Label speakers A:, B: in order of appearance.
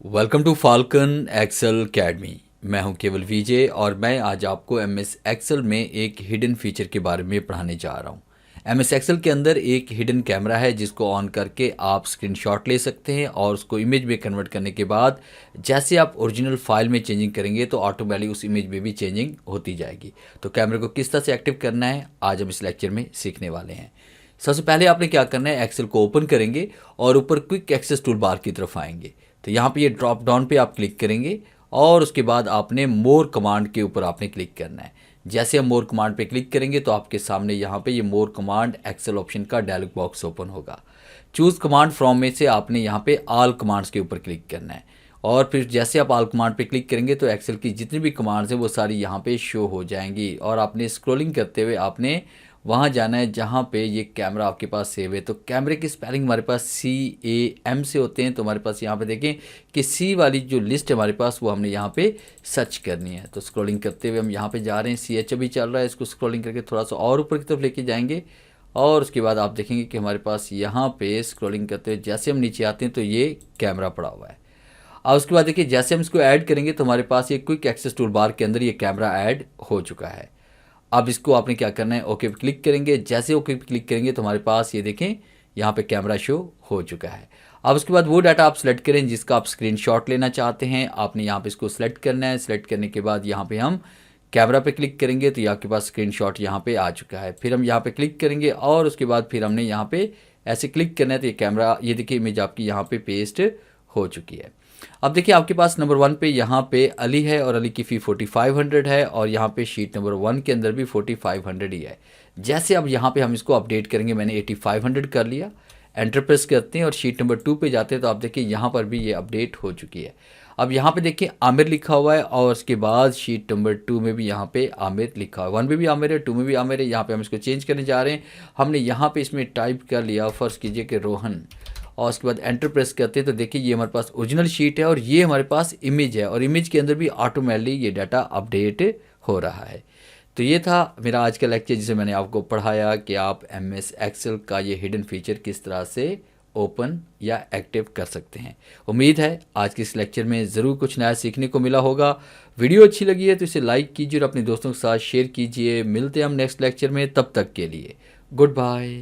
A: Welcome to Falcon Excel Academy. मैं हूं केवल विजय और मैं आज आपको एम एस एक्सेल में एक हिडन फीचर के बारे में पढ़ाने जा रहा हूं। एम एस एक्सेल के अंदर एक हिडन कैमरा है जिसको ऑन करके आप स्क्रीनशॉट ले सकते हैं और उसको इमेज में कन्वर्ट करने के बाद जैसे आप ओरिजिनल फाइल में चेंजिंग करेंगे तो ऑटोमेटिकली उस इमेज में भी चेंजिंग होती जाएगी। तो कैमरे को किस तरह से एक्टिव करना है आज हम इस लेक्चर में सीखने वाले हैं। सबसे पहले आपने क्या करना है, एक्सेल को ओपन करेंगे और ऊपर क्विक एक्सेस टूल बार की तरफ आएंगे। तो यहाँ पे ये ड्रॉप डाउन पे आप क्लिक करेंगे और उसके बाद आपने मोर कमांड के ऊपर आपने क्लिक करना है। जैसे हम मोर कमांड पे क्लिक करेंगे तो आपके सामने यहाँ पे ये मोर कमांड एक्सेल ऑप्शन का डायलॉग बॉक्स ओपन होगा। चूज़ कमांड फ्रॉम में से आपने यहाँ पे ऑल कमांड्स के ऊपर क्लिक करना है और फिर जैसे आप ऑल कमांड पे क्लिक करेंगे तो एक्सेल की जितनी भी कमांड्स हैं वो सारी यहाँ पे शो हो जाएंगी और आपने स्क्रॉलिंग करते हुए आपने वहाँ जाना है जहाँ पे ये कैमरा आपके पास सेव है। तो कैमरे की स्पेलिंग हमारे पास CAM से होते हैं। तो हमारे पास यहाँ पे देखें कि C वाली जो लिस्ट है हमारे पास वो हमने यहाँ पे सर्च करनी है। तो स्क्रॉलिंग करते हुए हम यहाँ पे जा रहे हैं, CH अभी चल रहा है, इसको स्क्रॉलिंग करके थोड़ा सा और ऊपर की तरफ लेके जाएंगे और उसके बाद आप देखेंगे कि हमारे पास यहाँ पे स्क्रॉलिंग करते हुए जैसे हम नीचे आते हैं तो ये कैमरा पड़ा हुआ है। और उसके बाद देखिए जैसे हम इसको ऐड करेंगे तो हमारे पास ये क्विक एक्सेस टूल बार के अंदर ये कैमरा ऐड हो चुका है। अब इसको आपने क्या करना है, ओके पे क्लिक करेंगे। जैसे ओके पे क्लिक करेंगे तो हमारे पास ये देखें यहाँ पे कैमरा शो हो चुका है। अब उसके बाद वो डाटा आप सेलेक्ट करें जिसका आप स्क्रीनशॉट लेना चाहते हैं। आपने यहाँ पे इसको सेलेक्ट करना है। सेलेक्ट करने के बाद यहाँ पे हम कैमरा पे क्लिक करेंगे तो आपके पास स्क्रीनशॉट यहाँ पे आ चुका है। फिर हम यहाँ पे क्लिक करेंगे और उसके बाद फिर हमने यहाँ पे ऐसे क्लिक करना है तो ये कैमरा, ये देखिए इमेज आपकी यहाँ पे पेस्ट हो चुकी है। अब देखिए आपके पास नंबर 1 पे यहाँ पे अली है और अली की फ़ी 4500 है और यहाँ पे शीट नंबर 1 के अंदर भी 4500 ही है। जैसे अब यहाँ पे हम इसको अपडेट करेंगे, मैंने 8500 कर लिया, एंटर प्रेस करते हैं और शीट नंबर 2 पे जाते हैं तो आप देखिए यहाँ पर भी ये अपडेट हो चुकी है। अब यहाँ पे देखिए आमिर लिखा हुआ है और उसके बाद शीट नंबर 2 में भी यहाँ पे आमिर लिखा हुआ है, 1 में भी आमिर है, 2 में भी आमिर है। यहाँ पे हम इसको चेंज करने जा रहे हैं। हमने यहाँ पे इसमें टाइप कर लिया, फर्स्ट कीजिए कि रोहन, और उसके बाद एंटर प्रेस करते हैं तो देखिए ये हमारे पास ओरिजिनल शीट है और ये हमारे पास इमेज है और इमेज के अंदर भी ऑटोमेटिकली ये डाटा अपडेट हो रहा है। तो ये था मेरा आज का लेक्चर जिसे मैंने आपको पढ़ाया कि आप MS एक्सेल का ये हिडन फीचर किस तरह से ओपन या एक्टिव कर सकते हैं। उम्मीद है आज के इस लेक्चर में ज़रूर कुछ नया सीखने को मिला होगा। वीडियो अच्छी लगी है तो इसे लाइक कीजिए और अपने दोस्तों के साथ शेयर कीजिए। मिलते हैं हम नेक्स्ट लेक्चर में, तब तक के लिए गुड बाय।